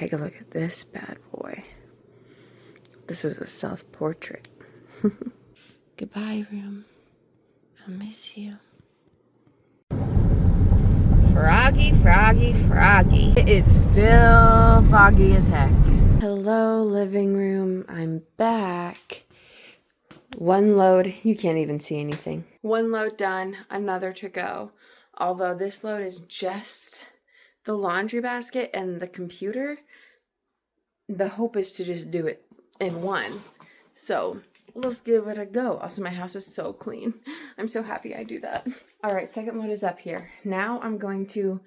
Take a look at this bad boy. This was a self-portrait. Goodbye, room. I miss you. Froggy, froggy, froggy. It is still foggy as heck. Hello, living room. I'm back. One load. You can't even see anything. One load done. Another to go. Although this load is just the laundry basket and the computer. The hope is to just do it in one. So let's give it a go. Also, my house is so clean. I'm so happy I do that. All right, second load is up here. Now I'm going to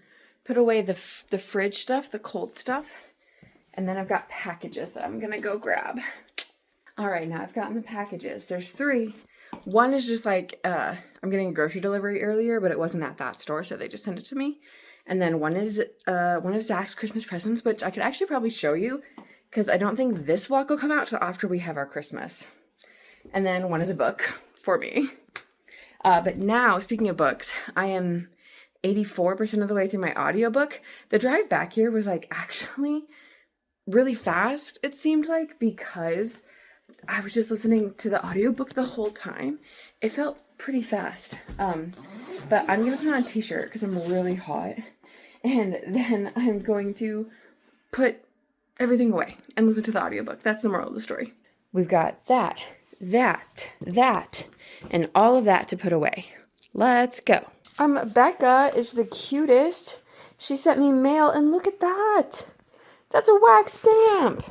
put away the fridge stuff, the cold stuff, and then I've got packages that I'm gonna go grab. All right, now I've gotten the packages. There's 3. One is just like, I'm getting a grocery delivery earlier, but it wasn't at that store, so they just sent it to me. And then one is one of Zach's Christmas presents, which I could actually probably show you, because I don't think this vlog will come out till after we have our Christmas. And then one is a book for me. But now, speaking of books, I am 84% of the way through my audiobook. The drive back here was like actually really fast, it seemed like, because I was just listening to the audiobook the whole time. It felt pretty fast. But I'm gonna put on a t-shirt because I'm really hot. And then I'm going to put everything away and listen to the audiobook. That's the moral of the story. We've got that, and all of that to put away. Let's go. Becca is the cutest. She sent me mail, and look at that. That's a wax stamp.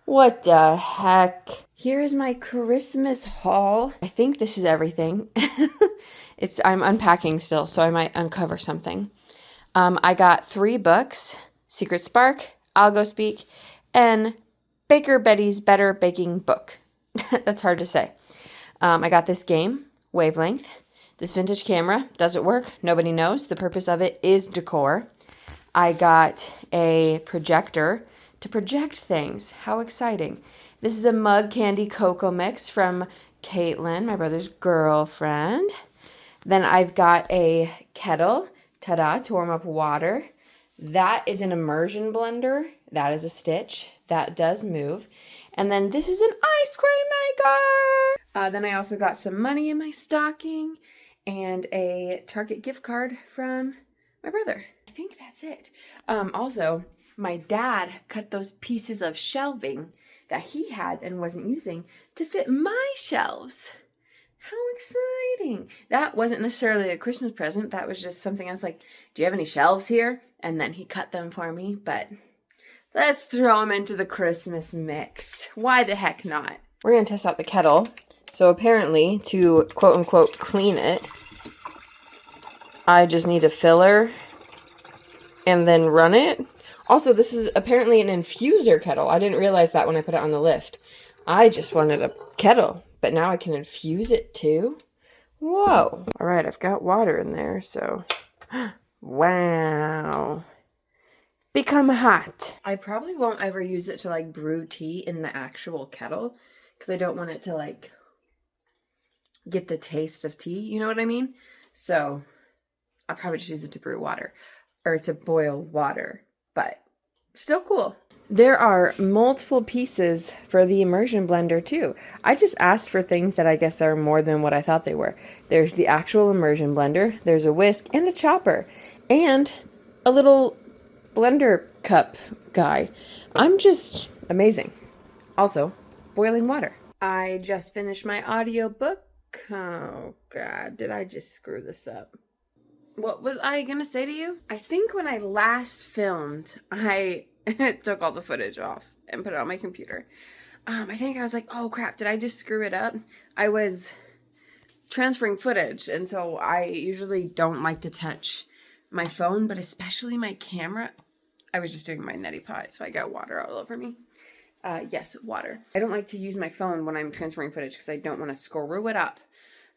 What the heck? Here is my Christmas haul. I think this is everything. I'm unpacking still, so I might uncover something. I got 3 books: Secret Spark, I'll Go Speak, and Baker Betty's Better Baking Book. That's hard to say. I got this game, Wavelength. This vintage camera. Does it work? Nobody knows. The purpose of it is decor. I got a projector to project things. How exciting. This is a mug candy cocoa mix from Caitlin, my brother's girlfriend. Then I've got a kettle, ta-da, to warm up water. That is an immersion blender. That is a Stitch. That does move. And then this is an ice cream maker. Then I also got some money in my stocking and a Target gift card from my brother. I think that's it. Also, my dad cut those pieces of shelving that he had and wasn't using to fit my shelves. How exciting. That wasn't necessarily a Christmas present. That was just something I was like, do you have any shelves here? And then he cut them for me, but let's throw them into the Christmas mix. Why the heck not? We're going to test out the kettle. So apparently, to quote-unquote clean it, I just need a filler and then run it. Also, this is apparently an infuser kettle. I didn't realize that when I put it on the list. I just wanted a kettle, but now I can infuse it too. Whoa. All right, I've got water in there, so... Wow. Become hot. I probably won't ever use it to, like, brew tea in the actual kettle, because I don't want it to, like, get the taste of tea, you know what I mean? So, I'll probably just use it to brew water, or to boil water, but still cool. There are multiple pieces for the immersion blender, too. I just asked for things that I guess are more than what I thought they were. There's the actual immersion blender, there's a whisk, and a chopper, and a little blender cup guy. I'm just amazing. Also, boiling water. I just finished my audiobook. Oh, God, did I just screw this up? What was I gonna say to you? I think when I last filmed, I took all the footage off and put it on my computer. I think I was like, oh crap, did I just screw it up? I was transferring footage, and so I usually don't like to touch my phone, but especially my camera. I was just doing my neti pot, so I got water all over me. Yes, water. I don't like to use my phone when I'm transferring footage because I don't want to screw it up.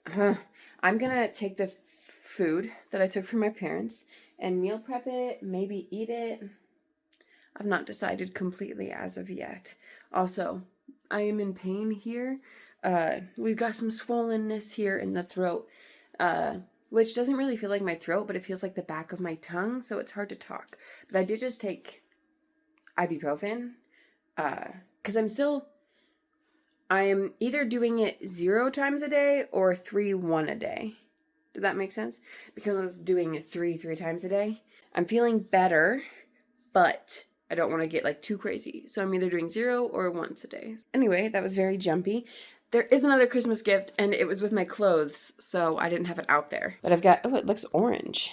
I'm gonna take the food that I took from my parents and meal prep it, maybe eat it. I've not decided completely as of yet. Also, I am in pain here. We've got some swollenness here in the throat, which doesn't really feel like my throat, but it feels like the back of my tongue, so it's hard to talk. But I did just take ibuprofen. Because I am either doing it 0 times a day or 3 1 a day. Did that make sense? Because I was doing it 3 times a day. I'm feeling better, but I don't want to get like too crazy. So I'm either doing 0 or once a day. Anyway, that was very jumpy. There is another Christmas gift, and it was with my clothes, so I didn't have it out there. But I've got, oh, it looks orange.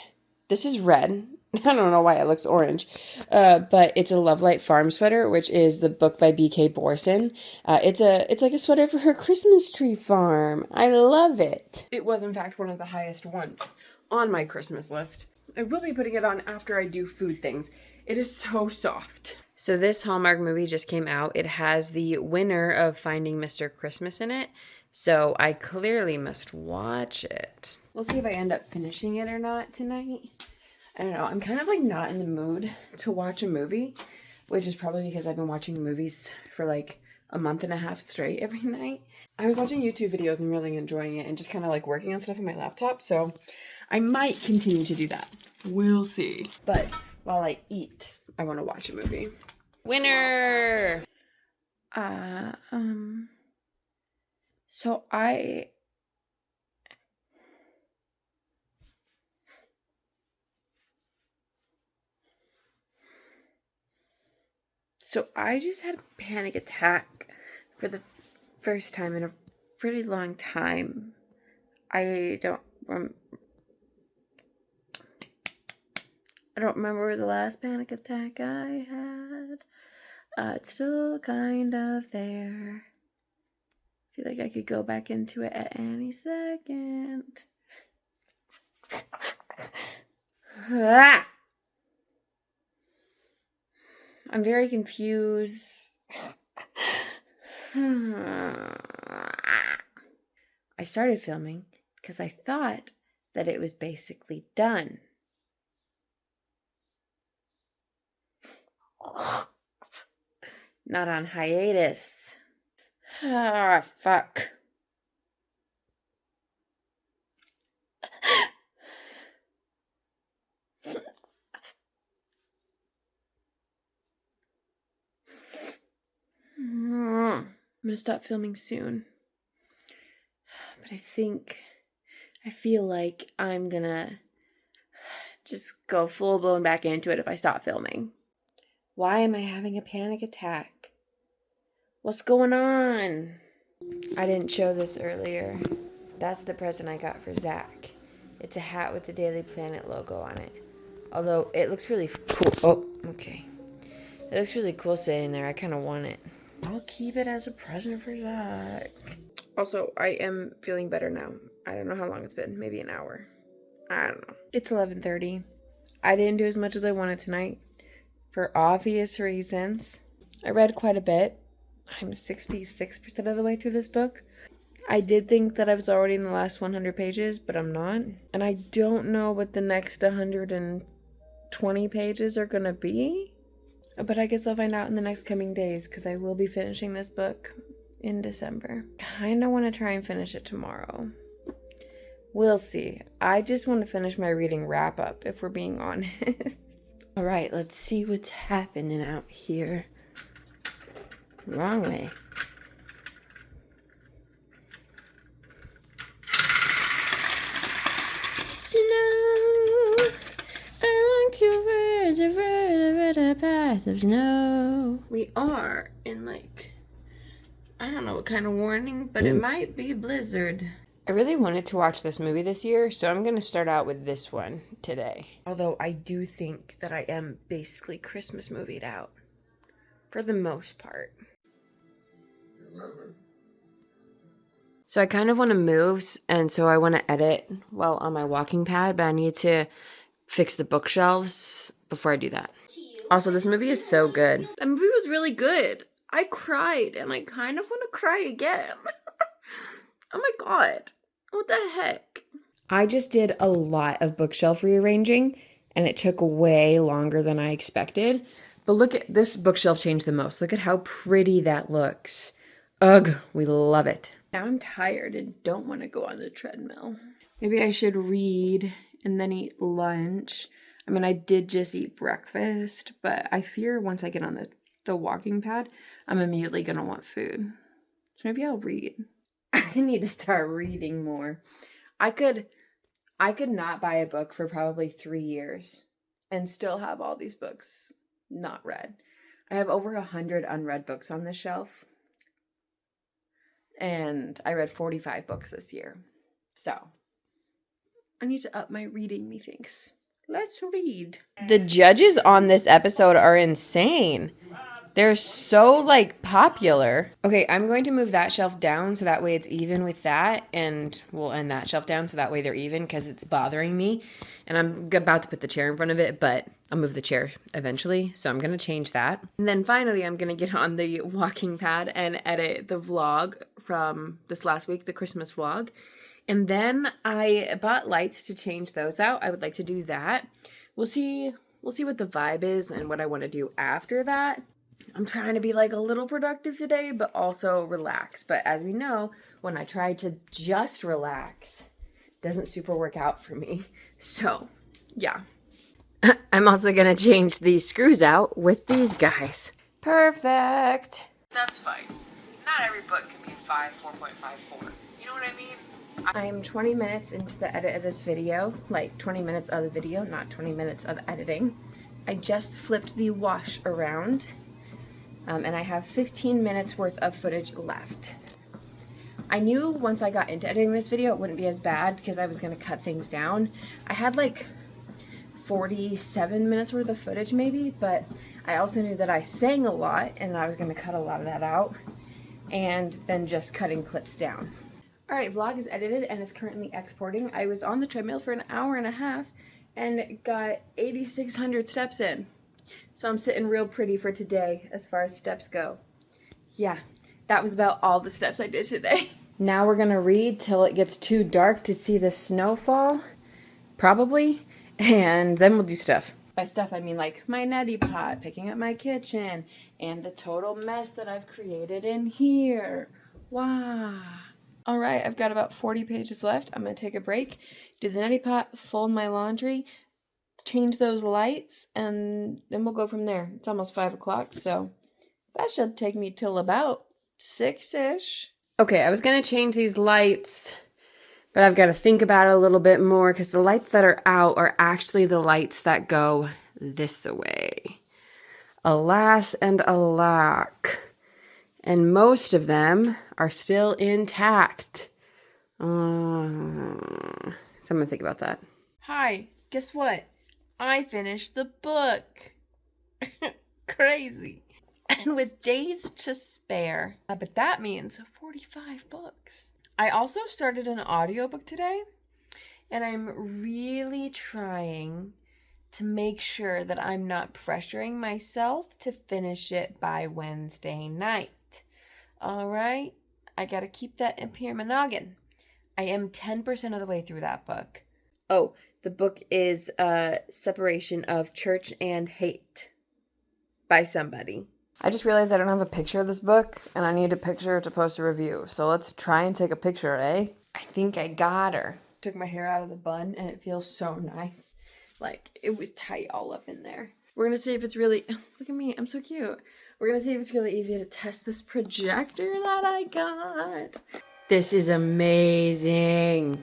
This is red. I don't know why it looks orange, but it's a Love Light Farm sweater, which is the book by B.K. Borson. It's like a sweater for her Christmas tree farm. I love it. It was, in fact, one of the highest ones on my Christmas list. I will be putting it on after I do food things. It is so soft. So this Hallmark movie just came out. It has the winner of Finding Mr. Christmas in it, so I clearly must watch it. We'll see if I end up finishing it or not tonight. I don't know. I'm kind of like not in the mood to watch a movie, which is probably because I've been watching movies for like a month and a half straight every night. I was watching YouTube videos and really enjoying it and just kind of like working on stuff on my laptop, so I might continue to do that. We'll see. But while I eat, I want to watch a movie. Winner! So I just had a panic attack for the first time in a pretty long time. I don't remember the last panic attack I had. It's still kind of there. I feel like I could go back into it at any second. I'm very confused. I started filming because I thought that it was basically done. Not on hiatus. Ah, fuck. I'm gonna stop filming soon. But I feel like I'm gonna just go full blown back into it if I stop filming. Why am I having a panic attack? What's going on? I didn't show this earlier. That's the present I got for Zack. It's a hat with the Daily Planet logo on it. Although it looks really cool. Oh, okay. It looks really cool sitting there. I kind of want it. I'll keep it as a present for Zack. Also, I am feeling better now. I don't know how long it's been. Maybe an hour. I don't know. It's 11:30. I didn't do as much as I wanted tonight for obvious reasons. I read quite a bit. I'm 66% of the way through this book. I did think that I was already in the last 100 pages, but I'm not. And I don't know what the next 120 pages are going to be. But I guess I'll find out in the next coming days because I will be finishing this book in December. Kind of want to try and finish it tomorrow. We'll see. I just want to finish my reading wrap up, if we're being honest. All right, let's see what's happening out here. Wrong way. Snow, I long to ride a path of snow. We are in I don't know what kind of warning, but it might be blizzard. I really wanted to watch this movie this year, so I'm going to start out with this one today. Although I do think that I am basically Christmas movied out. For the most part. So I kind of want to move, and so I want to edit while on my walking pad, but I need to fix the bookshelves before I do that. Also, this movie is so good. The movie was really good. I cried, and I kind of want to cry again. Oh my god. What the heck? I just did a lot of bookshelf rearranging, and it took way longer than I expected. But look at this bookshelf changed the most. Look at how pretty that looks. Ugh, we love it. Now I'm tired and don't want to go on the treadmill. Maybe I should read and then eat lunch. I mean, I did just eat breakfast, but I fear once I get on the walking pad, I'm immediately going to want food. So maybe I'll read. I need to start reading more. I could not buy a book for probably 3 years and still have all these books not read. I have over 100 unread books on this shelf. And I read 45 books this year. So, I need to up my reading, methinks. Let's read. The judges on this episode are insane. They're so, like, popular. Okay, I'm going to move that shelf down so that way it's even with that. And we'll end that shelf down so that way they're even because it's bothering me. And I'm about to put the chair in front of it, but I'll move the chair eventually. So I'm going to change that. And then finally, I'm going to get on the walking pad and edit the vlog from this last week, the Christmas vlog. And then I bought lights to change those out. I would like to do that. We'll see what the vibe is and what I want to do after that. I'm trying to be like a little productive today, but also relax. But as we know, when I try to just relax, it doesn't super work out for me. So, yeah. I'm also going to change these screws out with these guys. Perfect. That's fine. Not every book can be 4.54. You know what I mean? I'm 20 minutes into the edit of this video. Like 20 minutes of the video, not 20 minutes of editing. I just flipped the wash around. And I have 15 minutes worth of footage left. I knew once I got into editing this video, it wouldn't be as bad because I was going to cut things down. I had like 47 minutes worth of footage maybe, but I also knew that I sang a lot and I was going to cut a lot of that out and then just cutting clips down. Alright, vlog is edited and is currently exporting. I was on the treadmill for an hour and a half and got 8,600 steps in. So I'm sitting real pretty for today as far as steps go. Yeah, that was about all the steps I did today. Now we're going to read till it gets too dark to see the snowfall, probably, and then we'll do stuff. By stuff, I mean like my neti pot, picking up my kitchen, and the total mess that I've created in here. Wow. All right, I've got about 40 pages left. I'm going to take a break, do the neti pot, fold my laundry, change those lights, and then we'll go from there. It's almost 5 o'clock, so that should take me till about 6-ish. Okay, I was going to change these lights, but I've got to think about it a little bit more because the lights that are out are actually the lights that go this way. Alas and alack. And most of them are still intact. So I'm going to think about that. Hi, guess what? I finished the book. Crazy. And with days to spare. But that means 45 books. I also started an audiobook today. And I'm really trying to make sure that I'm not pressuring myself to finish it by Wednesday night. Alright? I gotta keep that in here in my noggin. I am 10% of the way through that book. Oh, the book is Separation of Church and Hate by somebody. I just realized I don't have a picture of this book, and I need a picture to post a review. So let's try and take a picture, eh? I think I got her. Took my hair out of the bun, and it feels so nice. Like, it was tight all up in there. We're going to see if it's really... Look at me, I'm so cute. We're going to see if it's really easy to test this projector that I got. This is amazing.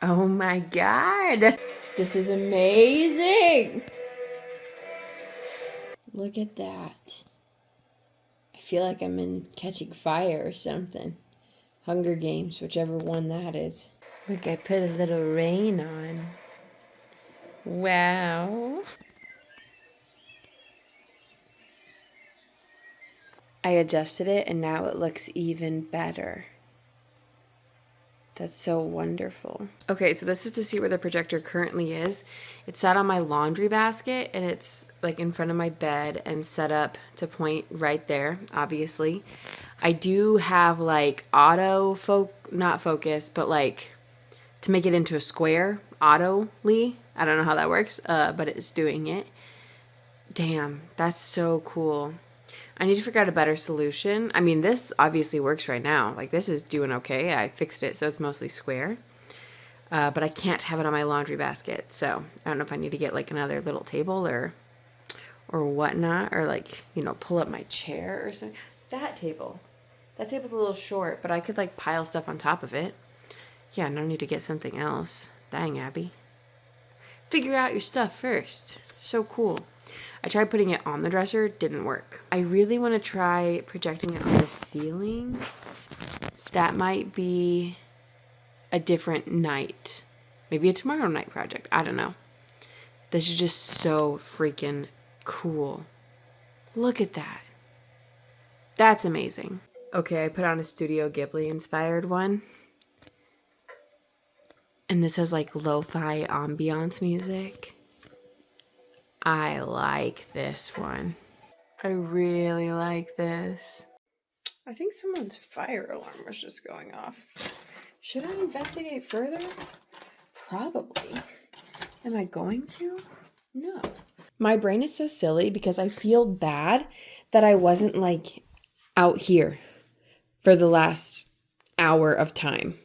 Oh my god. This is amazing. Look at that. I feel like I'm in Catching Fire or something. Hunger Games, whichever one that is. Look, I put a little rain on. Wow. I adjusted it and now it looks even better. That's so wonderful. Okay, so this is to see where the projector currently is. It's sat on my laundry basket and it's like in front of my bed and set up to point right there, obviously. I do have like not focus, but like to make it into a square, auto-ly. I don't know how that works, but it's doing it. Damn, that's so cool. I need to figure out a better solution. I mean, this obviously works right now. Like, this is doing okay. I fixed it, so it's mostly square. But I can't have it on my laundry basket. So I don't know if I need to get like another little table or whatnot, or like, you know, pull up my chair or something. That table's a little short, but I could like pile stuff on top of it. Yeah, no need to get something else. Dang, Abbie. Figure out your stuff first. So cool. I tried putting it on the dresser, didn't work. I really want to try projecting it on the ceiling. That might be a different night. Maybe a tomorrow night project. I don't know. This is just so freaking cool. Look at that. That's amazing. Okay, I put on a Studio Ghibli inspired one. And this has like lo-fi ambiance music. I like this one. I really like this. I think someone's fire alarm was just going off. Should I investigate further? Probably. Am I going to? No. My brain is so silly because I feel bad that I wasn't like out here for the last hour of time.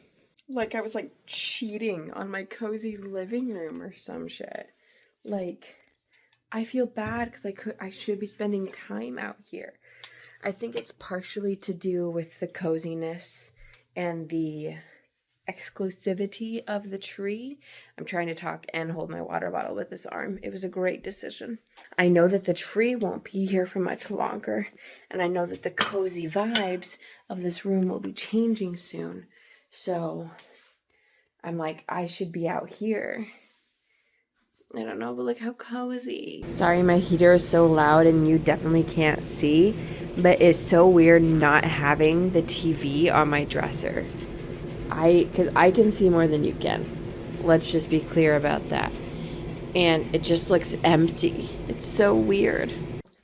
Like I was like cheating on my cozy living room or some shit. Like I feel bad because I should be spending time out here. I think it's partially to do with the coziness and the exclusivity of the tree. I'm trying to talk and hold my water bottle with this arm. It was a great decision. I know that the tree won't be here for much longer, and I know that the cozy vibes of this room will be changing soon. So I'm like, I should be out here. I don't know, but look how cozy. Sorry, my heater is so loud and you definitely can't see, but it's so weird not having the TV on my dresser. Because I can see more than you can. Let's just be clear about that. And it just looks empty. It's so weird.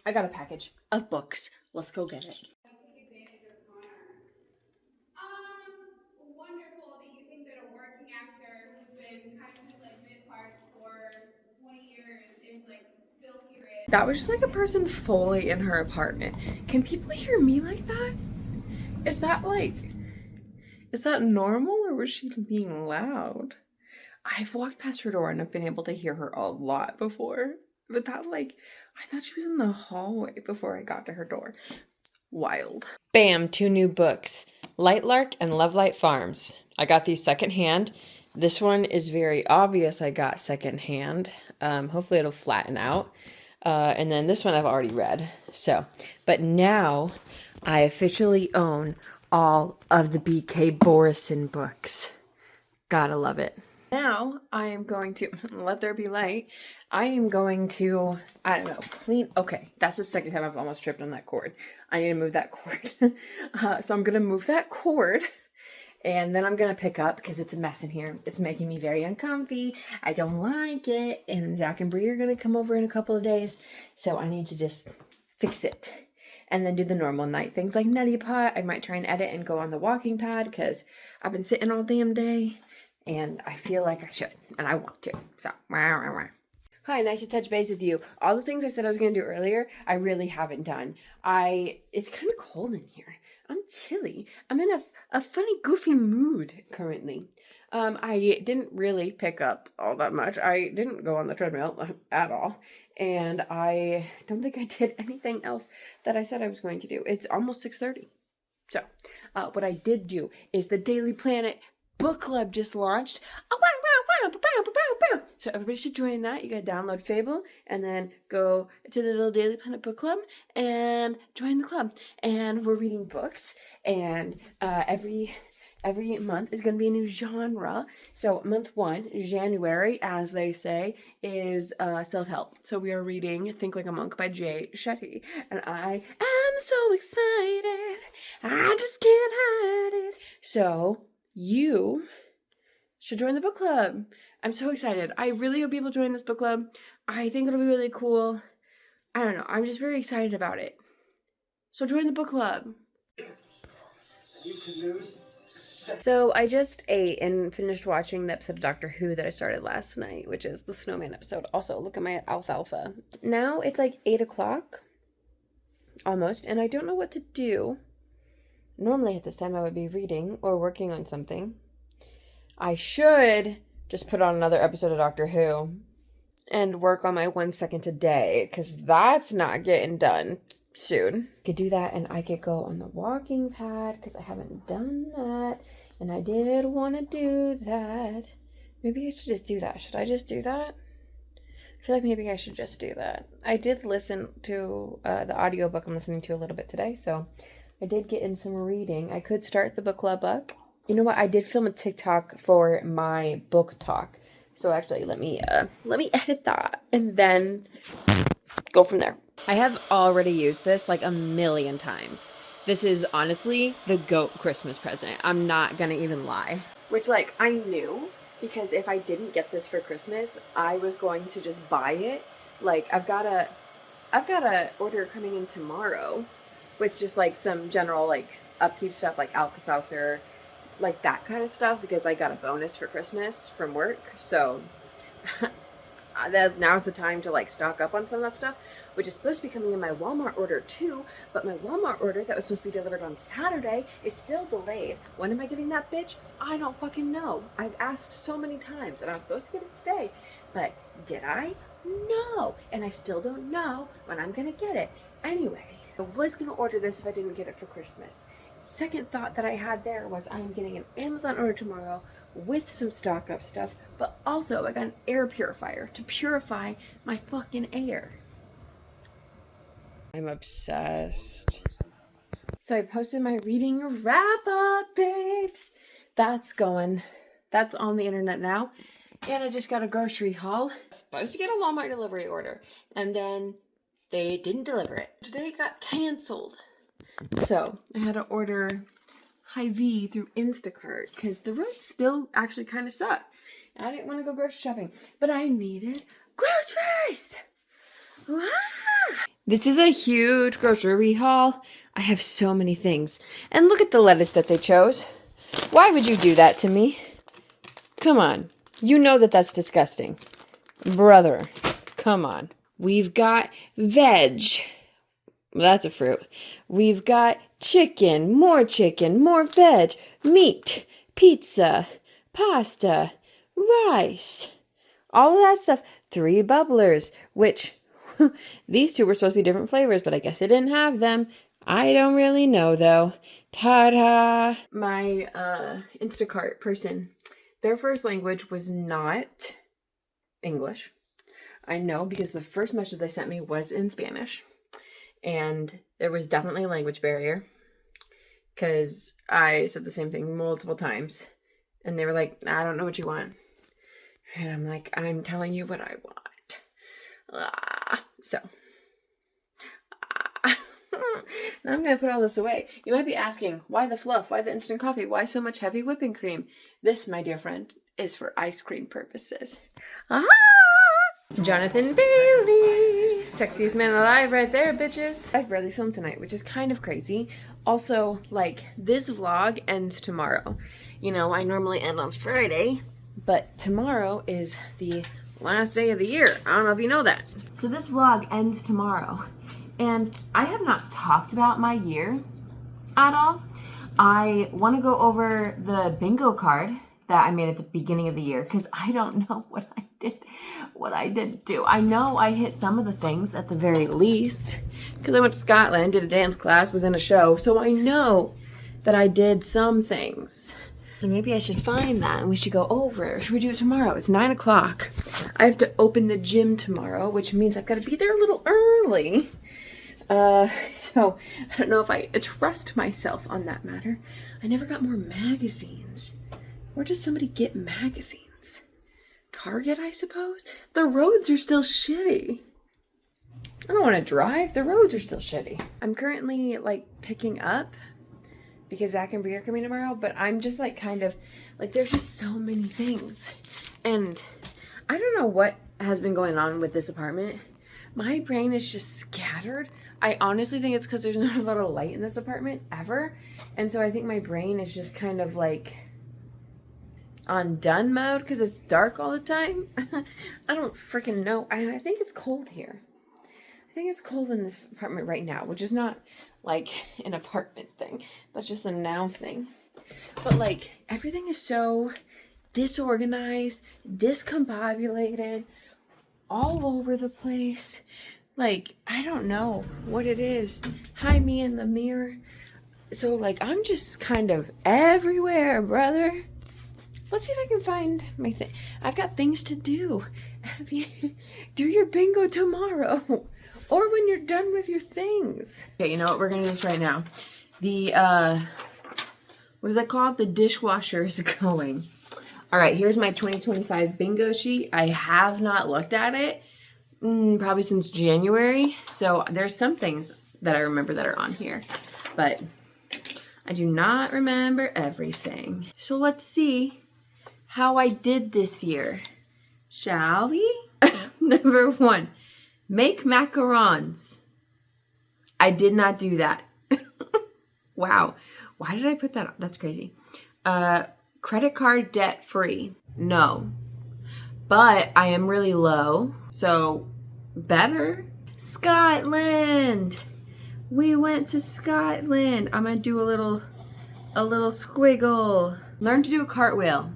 I got a package of books. Let's go get it. Wonderful that you think that a working actor who's been kind of like bit parts for 20 years is like filthy rich. That was just like a person fully in her apartment. Can people hear me like that? Is that normal, or was she being loud? I've walked past her door and I've been able to hear her a lot before. But that I thought she was in the hallway before I got to her door. Wild. Bam, 2 new books. Lightlark and Lovelight Farms. I got these secondhand. This one is very obvious I got secondhand. Hopefully it'll flatten out. And then this one I've already read. But now I officially own all of the B.K. Borison books. Gotta love it. Now I am going to, let there be light. I am going to, I don't know, clean. Okay, that's the second time I've almost tripped on that cord. I need to move that cord. So I'm going to move that cord. And then I'm going to pick up because it's a mess in here. It's making me very uncomfy. I don't like it. And Zack and Bri are going to come over in a couple of days. So I need to just fix it. And then do the normal night things like neti pot. I might try and edit and go on the walking pad because I've been sitting all damn day. And I feel like I should. And I want to. So, hi, nice to touch base with you. All the things I said I was going to do earlier, I really haven't done. It's kind of cold in here. I'm chilly. I'm in a funny, goofy mood currently. I didn't really pick up all that much. I didn't go on the treadmill at all. And I don't think I did anything else that I said I was going to do. It's almost 6:30. So, what I did do is the Daily Planet book club just launched. So everybody should join that. You gotta download Fable and then go to the little Daily Planet book club and join the club. And we're reading books, and every month is gonna be a new genre. So month 1, January, as they say, is self-help. So we are reading Think Like a Monk by Jay Shetty, and I am so excited. I just can't hide it. So you should join the book club. I'm so excited. I really hope people join this book club. I think it'll be really cool. I don't know. I'm just very excited about it. So join the book club. So I just ate and finished watching the episode of Doctor Who that I started last night, which is the Snowman episode. Also, look at my alfalfa. Now it's like 8 o'clock, almost, and I don't know what to do. Normally at this time I would be reading or working on something. I should just put on another episode of Doctor Who and work on my 1 second a day, because that's not getting done soon. I could do that, and I could go on the walking pad, because I haven't done that, and I did want to do that. Maybe I should just do that. Should I just do that? I feel like maybe I should just do that. I did listen to the audiobook I'm listening to a little bit today, so I did get in some reading. I could start the book club book. You know what? I did film a TikTok for my book talk. So actually, let me edit that and then go from there. I have already used this like a million times. This is honestly the GOAT Christmas present. I'm not gonna even lie. Which, like, I knew, because if I didn't get this for Christmas, I was going to just buy it. Like, I've got a order coming in tomorrow with just like some general like upkeep stuff, like Alka-Seltzer, like that kind of stuff, because I got a bonus for Christmas from work. So now's the time to like stock up on some of that stuff, which is supposed to be coming in my Walmart order too. But my Walmart order that was supposed to be delivered on Saturday is still delayed. When am I getting that bitch? I don't fucking know. I've asked so many times, and I was supposed to get it today, but did I? No. And I still don't know when I'm gonna get it. Anyway, I was gonna order this if I didn't get it for Christmas. Second thought that I had there was I'm getting an Amazon order tomorrow with some stock up stuff, but also I got an air purifier to purify my fucking air. I'm obsessed. So I posted my reading wrap up, babes. That's on the internet now. And I just got a grocery haul. I was supposed to get a Walmart delivery order, and then they didn't deliver it. Today it got canceled. So I had to order Hy-Vee through Instacart, because the roads still actually kind of suck. I didn't want to go grocery shopping, but I needed groceries. Wow. This is a huge grocery haul. I have so many things. And look at the lettuce that they chose. Why would you do that to me? Come on. You know that that's disgusting. Brother, come on. We've got veg. Well, that's a fruit. We've got chicken, more veg, meat, pizza, pasta, rice, all of that stuff. 3 bubblers, which these 2 were supposed to be different flavors, but I guess they didn't have them. I don't really know, though. Ta-da! My Instacart person, their first language was not English. I know, because the first message they sent me was in Spanish. And there was definitely a language barrier, because I said the same thing multiple times. And they were like, I don't know what you want. And I'm like, I'm telling you what I want. Now I'm going to put all this away. You might be asking, why the fluff? Why the instant coffee? Why so much heavy whipping cream? This, my dear friend, is for ice cream purposes. Jonathan Bailey, sexiest man alive right there, bitches. I've barely filmed tonight, which is kind of crazy. Also, like, this vlog ends tomorrow. You know, I normally end on Friday, but tomorrow is the last day of the year. I don't know if you know that. So this vlog ends tomorrow, and I have not talked about my year at all. I want to go over the bingo card that I made at the beginning of the year, because I don't know what I didn't do. I know I hit some of the things at the very least, because I went to Scotland, did a dance class, was in a show, so I know that I did some things. So maybe I should find that and we should go over it. Or should we do it tomorrow? It's 9 o'clock. I have to open the gym tomorrow, which means I've got to be there a little early. So I don't know if I trust myself on that matter. I never got more magazines. Where does somebody get magazines? Target, I suppose? The roads are still shitty. I don't want to drive. The roads are still shitty. I'm currently, like, picking up because Zack and Bri are coming tomorrow, but I'm just, like, kind of, like, there's just so many things. And I don't know what has been going on with this apartment. My brain is just scattered. I honestly think it's because there's not a lot of light in this apartment ever. And so I think my brain is just kind of, like, on done mode because it's dark all the time. I don't freaking know. I think it's cold here. I think it's cold in this apartment right now, which is not like an apartment thing. That's just a now thing. But like everything is so disorganized, discombobulated, all over the place. Like, I don't know what it is. Hi, me in the mirror. So, like, I'm just kind of everywhere, brother. Let's see if I can find my thing. I've got things to do. Abbie, do your bingo tomorrow. Or when you're done with your things. Okay, you know what? We're going to do this right now. The, what is that called? The dishwasher is going. All right, here's my 2025 bingo sheet. I have not looked at it probably since January. So there's some things that I remember that are on here. But I do not remember everything. So let's see how I did this year. Shall we? Number 1. Make macarons. I did not do that. Wow. Why did I put that on? That's crazy. Credit card debt free. No. But I am really low. So better. Scotland. We went to Scotland. I'm going to do a little squiggle. Learn to do a cartwheel.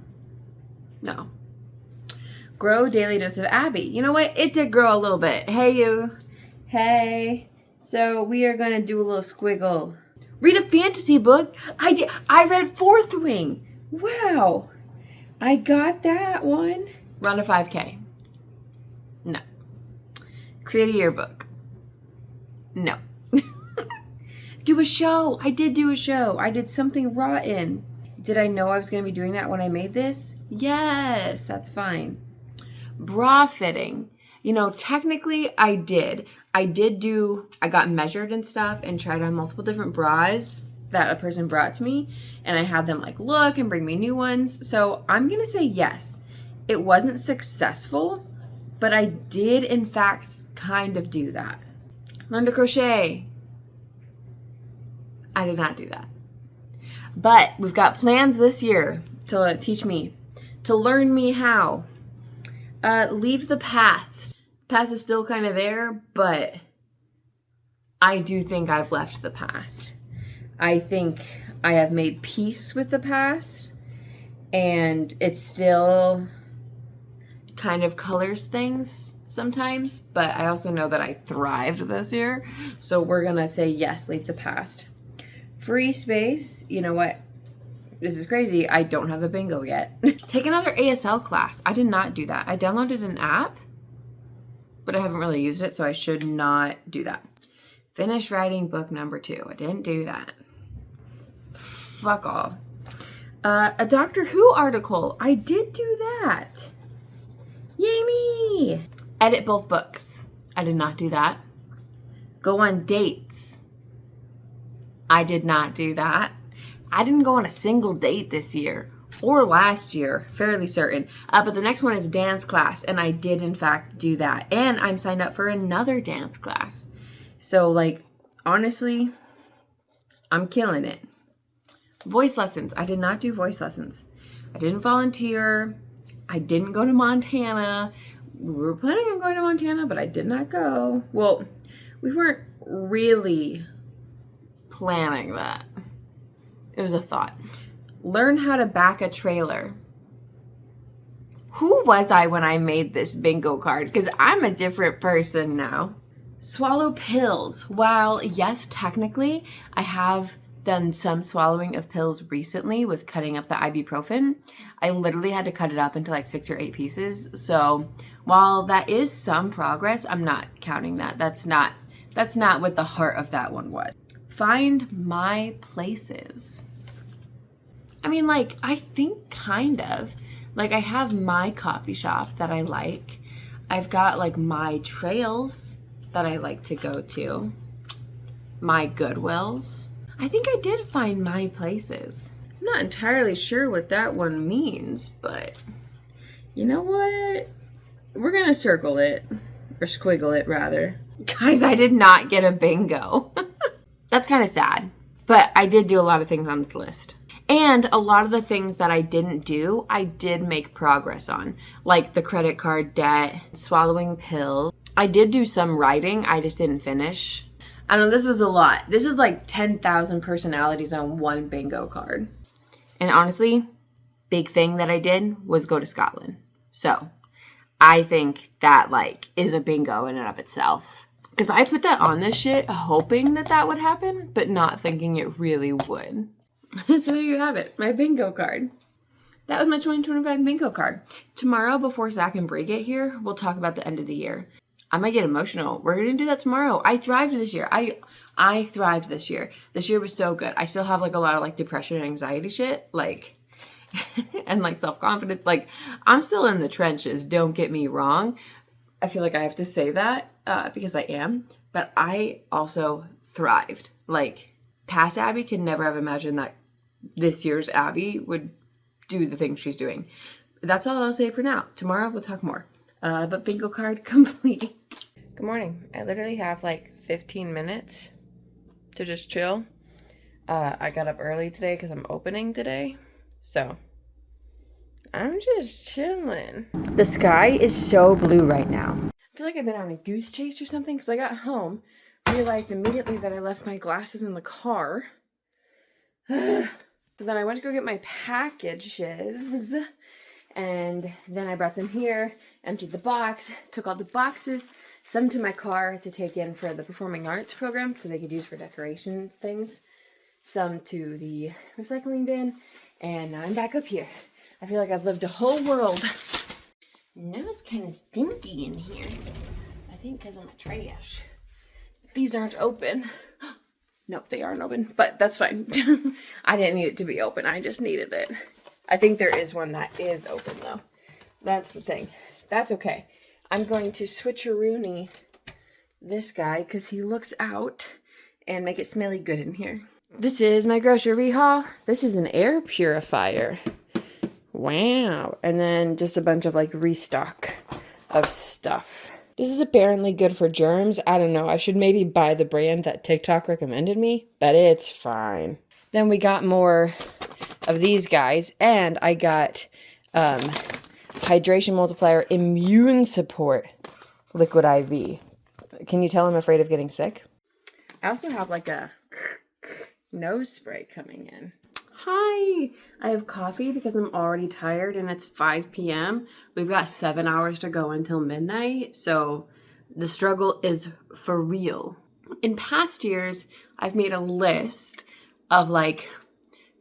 No. Grow daily dose of Abbie. You know what? It did grow a little bit. Hey, you. Hey. So we are going to do a little squiggle. Read a fantasy book. I did. I read Fourth Wing. Wow. I got that one. Run a 5K. No. Create a yearbook. No. Do a show. I did do a show. I did something rotten. Did I know I was going to be doing that when I made this? Yes, that's fine. Bra fitting. You know, technically I did. I got measured and stuff and tried on multiple different bras that a person brought to me. And I had them like look and bring me new ones. So I'm going to say yes. It wasn't successful, but I did in fact kind of do that. Learn to crochet. I did not do that. But we've got plans this year to teach me, to learn me how. Leave the past. Past is still kind of there, but I do think I've left the past. I think I have made peace with the past, and it still kind of colors things sometimes, but I also know that I thrived this year, so we're gonna say yes, leave the past. Free space. You know what? This is crazy. I don't have a bingo yet. Take another ASL class. I did not do that. I downloaded an app, but I haven't really used it, so I should not do that. Finish writing book number 2. I didn't do that. Fuck all. A Doctor Who article. I did do that. Yay me! Edit both books. I did not do that. Go on dates. I did not do that. I didn't go on a single date this year or last year, fairly certain. But the next one is dance class, and I did in fact do that. And I'm signed up for another dance class. So like, honestly, I'm killing it. Voice lessons. I did not do voice lessons. I didn't volunteer. I didn't go to Montana. We were planning on going to Montana, but I did not go. Well, we weren't really planning that. It was a thought. Learn how to back a trailer. Who was I when I made this bingo card? Because I'm a different person now. Swallow pills. While yes, technically, I have done some swallowing of pills recently with cutting up the ibuprofen. I literally had to cut it up into like 6 or 8 pieces. So while that is some progress, I'm not counting that. That's not what the heart of that one was. Find my places. I mean, like, I think kind of. Like, I have my coffee shop that I like. I've got, like, my trails that I like to go to. My Goodwills. I think I did find my places. I'm not entirely sure what that one means, but you know what? We're gonna circle it. Or squiggle it, rather. Guys, I did not get a bingo. That's kind of sad. But I did do a lot of things on this list. And a lot of the things that I didn't do, I did make progress on. Like the credit card debt, swallowing pills. I did do some writing, I just didn't finish. I know this was a lot. This is like 10,000 personalities on one bingo card. And honestly, big thing that I did was go to Scotland. So I think that, like, is a bingo in and of itself. Because I put that on this shit hoping that that would happen, but not thinking it really would. So there you have it, my bingo card. That was my 2025 bingo card. Tomorrow, before Zack and Bri get here, we'll talk about the end of the year. I might get emotional. We're going to do that tomorrow. I thrived this year. I thrived this year. This year was so good. I still have, like, a lot of, like, depression and anxiety shit, like, and, like, self-confidence. Like, I'm still in the trenches, don't get me wrong. I feel like I have to say that because I am. But I also thrived. Like, past Abbie could never have imagined that this year's Abbie would do the things she's doing. That's all I'll say for now. Tomorrow we'll talk more. But bingo card complete. Good morning. I literally have like 15 minutes to just chill. I got up early today because I'm opening today. So I'm just chilling. The sky is so blue right now. I feel like I've been on a goose chase or something because I got home, realized immediately that I left my glasses in the car. So then I went to go get my packages, and then I brought them here, emptied the box, took all the boxes, some to my car to take in for the performing arts program so they could use for decoration things, some to the recycling bin, and now I'm back up here. I feel like I've lived a whole world. Now it's kind of stinky in here. I think because of my trash. These aren't open. Nope, they aren't open, but that's fine. I didn't need it to be open. I just needed it. I think there is one that is open, though. That's the thing. That's okay. I'm going to switcheroony this guy because he looks out and make it smelly good in here. This is my grocery haul. This is an air purifier. Wow. And then just a bunch of, like, restock of stuff. This is apparently good for germs. I don't know. I should maybe buy the brand that TikTok recommended me, but it's fine. Then we got more of these guys, and I got Hydration Multiplier Immune Support Liquid IV. Can you tell I'm afraid of getting sick? I also have like a nose spray coming in. Hi! I have coffee because I'm already tired and it's 5 p.m. We've got 7 hours to go until midnight, so the struggle is for real. In past years, I've made a list of like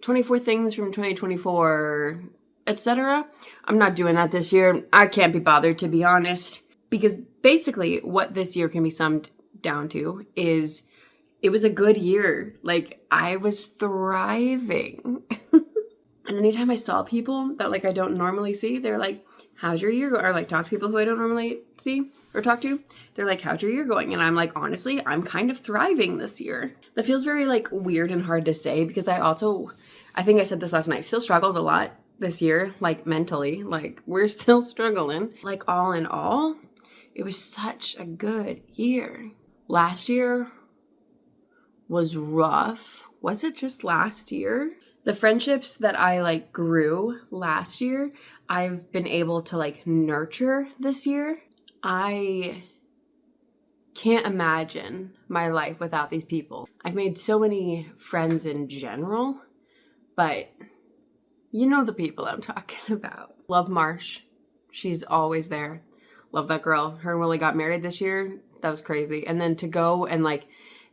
24 things from 2024, etc. I'm not doing that this year. I can't be bothered, to be honest, because basically what this year can be summed down to is it was a good year. Like, I was thriving. And anytime I saw people that, like, I don't normally see, they're like, how's your year going? Or, like, talk to people who I don't normally see or talk to. They're like, how's your year going? And I'm like, honestly, I'm kind of thriving this year. That feels very, like, weird and hard to say because I think I said this last night, still struggled a lot this year, like, mentally. Like, we're still struggling. Like, all in all, it was such a good year. Last year was rough. Was it just last year? The friendships that I, like, grew last year, I've been able to, like, nurture this year. I can't imagine my life without these people. I've made so many friends in general, but you know the people I'm talking about. Love Marsh. She's always there. Love that girl. Her and Willie got married this year. That was crazy. And then to go and, like,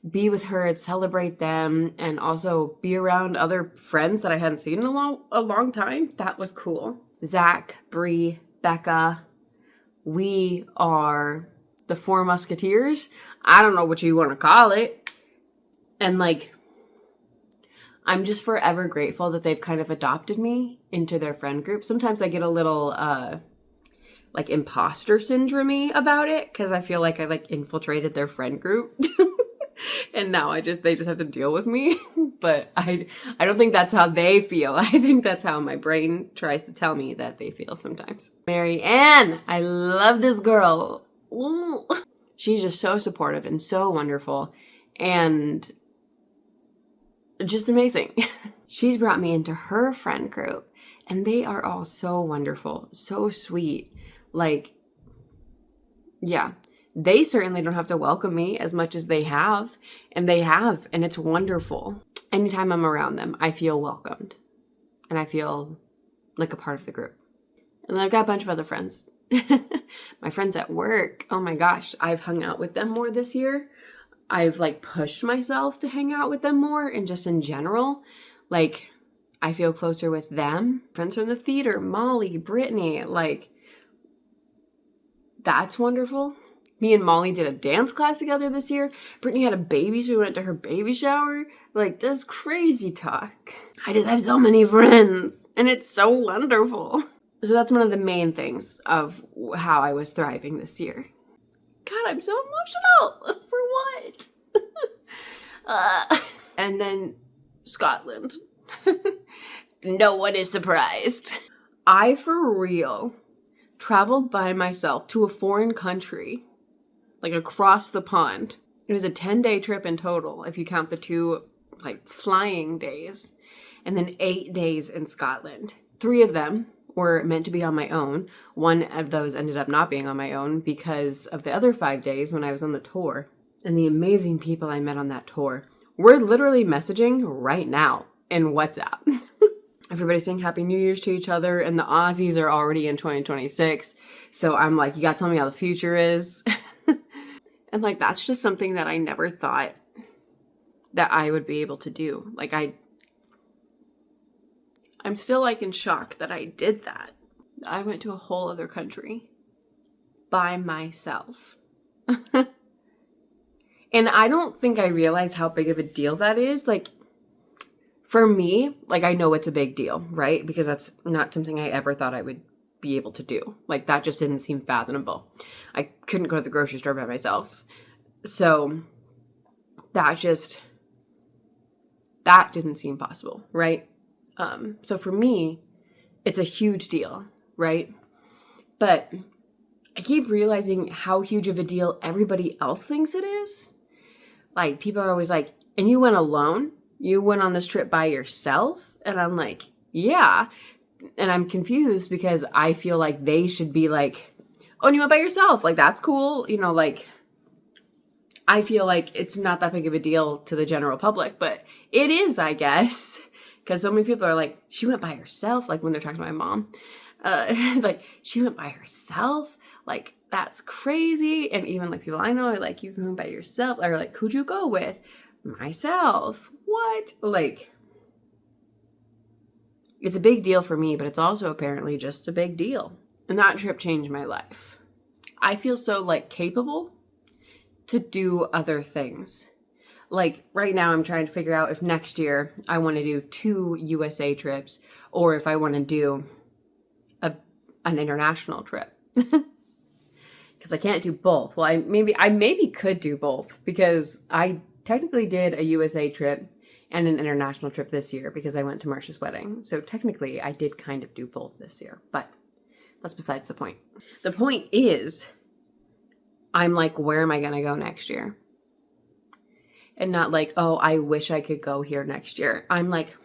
be with her and celebrate them and also be around other friends that I hadn't seen in a long time. That was cool. Zack, Bri, Becca. We are the Four Musketeers. I don't know what you want to call it. And, like, I'm just forever grateful that they've kind of adopted me into their friend group. Sometimes I get a little, like, imposter syndrome-y about it because I feel like I, like, infiltrated their friend group. And now they just have to deal with me. But I don't think that's how they feel. I think that's how my brain tries to tell me that they feel sometimes. Mary Ann, I love this girl. Ooh. She's just so supportive and so wonderful and just amazing. She's brought me into her friend group and they are all so wonderful, so sweet. Like, yeah. They certainly don't have to welcome me as much as they have, and it's wonderful. Anytime I'm around them, I feel welcomed, and I feel like a part of the group. And I've got a bunch of other friends. My friends at work, oh my gosh, I've hung out with them more this year. I've like pushed myself to hang out with them more, and just in general, like I feel closer with them. Friends from the theater, Molly, Brittany, like that's wonderful. Me and Molly did a dance class together this year. Brittany had a baby, so we went to her baby shower. Like, that's crazy talk. I just have so many friends, and it's so wonderful. So that's one of the main things of how I was thriving this year. God, I'm so emotional. For what? And then Scotland. No one is surprised. I, for real, traveled by myself to a foreign country, like across the pond. It was a 10-day trip in total, if you count the 2 like flying days, and then 8 days in Scotland. 3 of them were meant to be on my own. 1 of those ended up not being on my own because of the other 5 days when I was on the tour. And the amazing people I met on that tour. We're literally messaging right now in WhatsApp. Everybody's saying Happy New Year's to each other, and the Aussies are already in 2026. So I'm like, you gotta tell me how the future is. And like, that's just something that I never thought that I would be able to do. Like I'm still like in shock that I did that. I went to a whole other country by myself. And I don't think I realized how big of a deal that is. Like, for me, like, I know it's a big deal, right? Because that's not something I ever thought I would be able to do. Like, that just didn't seem fathomable. I couldn't go to the grocery store by myself. So that didn't seem possible, right? So for me, it's a huge deal, right? But I keep realizing how huge of a deal everybody else thinks it is. Like, people are always like, and you went alone? You went on this trip by yourself? And I'm like, yeah. And I'm confused because I feel like they should be like, oh, and you went by yourself. Like, that's cool. You know, like, I feel like it's not that big of a deal to the general public, but it is, I guess. Because so many people are like, she went by herself. Like, when they're talking to my mom, like, she went by herself. Like, that's crazy. And even like people I know are like, you went by yourself. Or like, who'd you go with? Myself. What? Like, it's a big deal for me, but it's also apparently just a big deal. And that trip changed my life. I feel so like capable to do other things. Like, right now I'm trying to figure out if next year I want to do 2 USA trips, or if I want to do an international trip. Because I can't do both. Well, I maybe could do both, because I technically did a USA trip and an international trip this year because I went to Marsha's wedding. So technically I did kind of do both this year, but that's besides the point. The point is, I'm like, where am I going to go next year? And not like, oh, I wish I could go here next year. I'm like,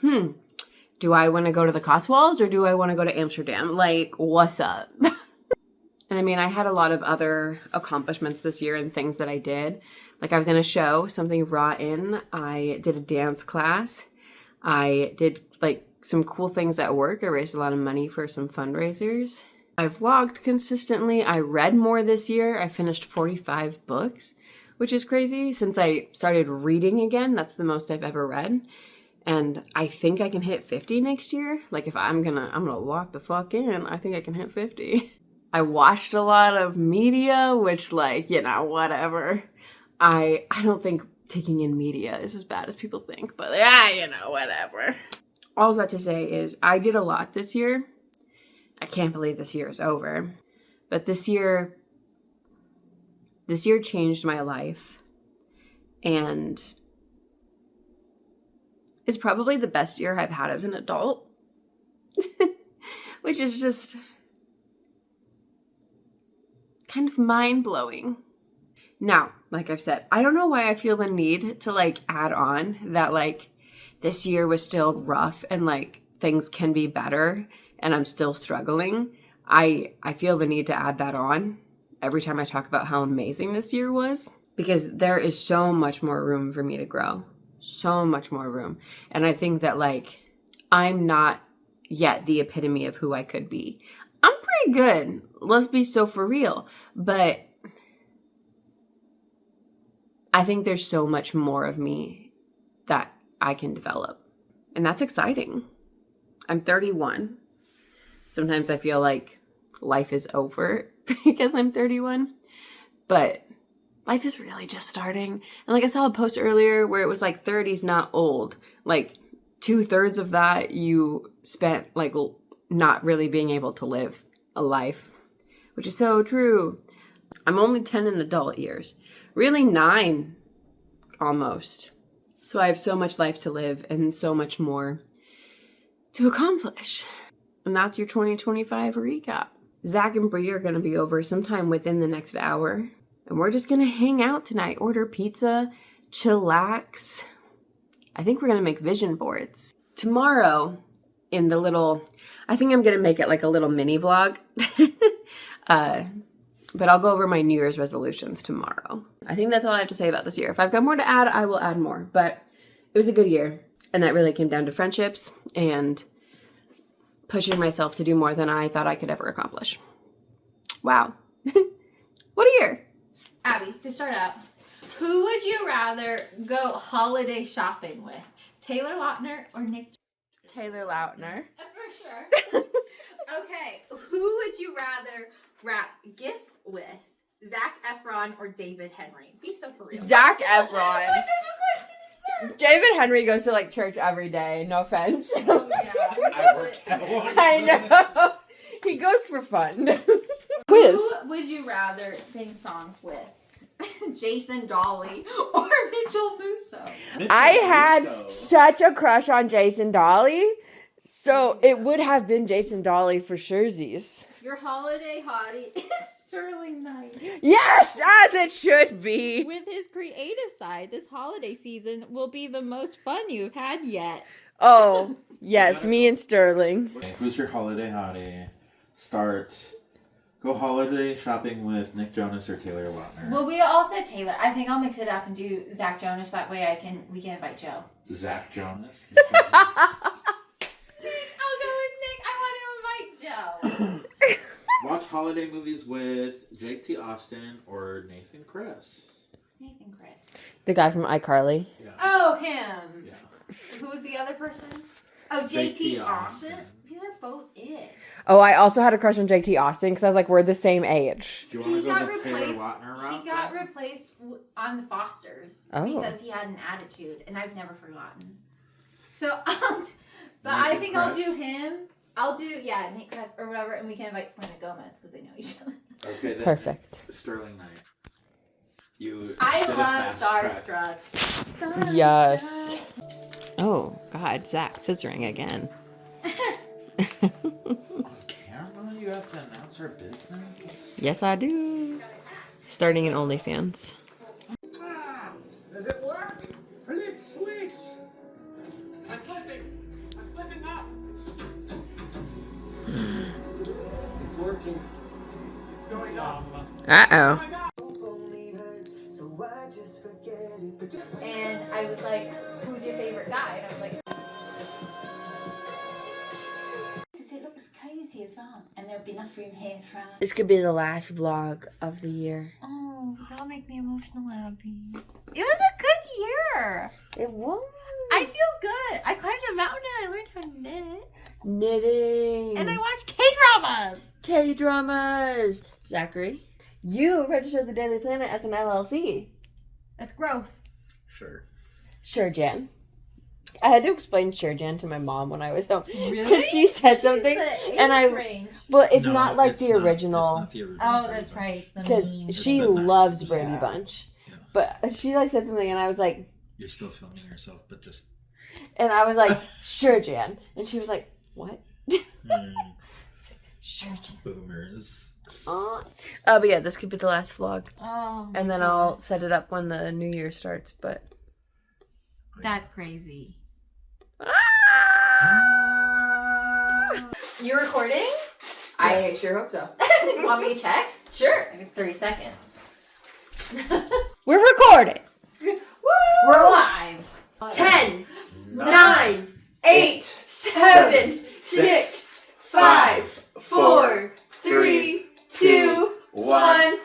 do I want to go to the Cotswolds or do I want to go to Amsterdam? Like, what's up? And I mean, I had a lot of other accomplishments this year and things that I did. Like, I was in a show, Something Rotten. I did a dance class. I did like some cool things at work. I raised a lot of money for some fundraisers. I vlogged consistently. I read more this year. I finished 45 books, which is crazy. Since I started reading again, that's the most I've ever read. And I think I can hit 50 next year. Like, if I'm gonna lock the fuck in, I think I can hit 50. I watched a lot of media, which, like, you know, whatever. I don't think taking in media is as bad as people think, but yeah, you know, whatever. All that to say is I did a lot this year. I can't believe this year is over. But this year changed my life. And it's probably the best year I've had as an adult. Which is just kind of mind-blowing. Now, like I've said, I don't know why I feel the need to, like, add on that, like, this year was still rough and, like, things can be better and I'm still struggling. I feel the need to add that on every time I talk about how amazing this year was, because there is so much more room for me to grow. So much more room. And I think that, like, I'm not yet the epitome of who I could be. I'm pretty good. Let's be so for real. But I think there's so much more of me that I can develop. And that's exciting. I'm 31. Sometimes I feel like life is over because I'm 31. But life is really just starting. And like I saw a post earlier where it was like 30's not old. Like 2/3 of that you spent like not really being able to live a life, which is so true. I'm only 10 in adult years. Really 9 almost. So I have so much life to live and so much more to accomplish. And that's your 2025 recap. Zack and Bri are going to be over sometime within the next hour. And we're just going to hang out tonight. Order pizza, chillax. I think we're going to make vision boards. Tomorrow, in the little... I think I'm going to make it like a little mini vlog. But I'll go over my New Year's resolutions tomorrow. I think that's all I have to say about this year. If I've got more to add, I will add more. But it was a good year. And that really came down to friendships and pushing myself to do more than I thought I could ever accomplish. Wow. What a year. Abbie, to start out, who would you rather go holiday shopping with? Taylor Lautner or Nick? Taylor Lautner. For sure. Okay, who would you rather wrap gifts with? Zac Efron or David Henry? Be so for real. Zac Efron. What type of question is that? David Henry goes to like church every day. No offense. Oh, yeah. I worked at one. I know. He goes for fun. Quiz. Who would you rather sing songs with? Jason Dolly or Mitchell Musso? I had such a crush on Jason Dolly. So it would have been Jason Dolly for surezies. Your holiday hottie is Sterling Knight. Yes, as it should be. With his creative side, this holiday season will be the most fun you've had yet. Oh, yes, me and Sterling. Okay, who's your holiday hottie? Go holiday shopping with Nick Jonas or Taylor Lautner. Well, we all said Taylor. I think I'll mix it up and do Zach Jonas. That way we can invite Joe. Zach Jonas? I'll go with Nick. I want to invite Joe. Watch holiday movies with Jake T. Austin or Nathan Kress. Who's Nathan Kress? The guy from iCarly. Yeah. Oh, him. Yeah. Who was the other person? Oh, J.T. JT Austin. Austin. These are both it. Oh, I also had a crush on JT Austin because I was like, we're the same age. Do you want He to got go the Taylor replaced. Lautner route? He got replaced on the Fosters because he had an attitude, and I've never forgotten. So, but I think I'll do him. I'll do Nick Kress or whatever, and we can invite Selena Gomez because they know each other. Okay, then Perfect. Sterling Knight. I did a love fast track. Starstruck. Yes. Oh, God, Zach scissoring again. On camera, you have to announce our business? Yes, I do. Starting an OnlyFans. Does it work? Flip switch. I'm flipping up. It's working. It's going off. Uh-oh. And I was like, "Who's your favorite guy?" And I was like, It looks cozy as well, and there'll be enough room here for us. This could be the last vlog of the year. Oh, that'll make me emotional, Abbie. "It was a good year. It was. I feel good. I climbed a mountain and I learned how to knit, Knitting. and I watched K-dramas." K-dramas. Zachary, you registered the Daily Planet as an LLC. That's growth. Sure. Sure, Jan. I had to explain Sure Jan to my mom when I was home. Really? Because she said something, and I. Range. Well, it's No, not like it's the not- original. It's not the original. Oh, Brady that's Bunch. right. It's the Because meme. she the meme. loves Brady Yeah. Bunch. Yeah. But she like said something, and I was like, You're still filming yourself, but just... and I was like, Sure, Jan. And she was like, what? Sure, Jan. Boomers. But yeah, this could be the last vlog. Oh, And then I'll set it up when the new year starts, but... that's crazy. Ah! You recording? I sure hope so. Want me to check? Sure. 30 seconds. We're recording. We're live. 10, 9, 8, 7, 6, 5, 4, 3, 2, 1.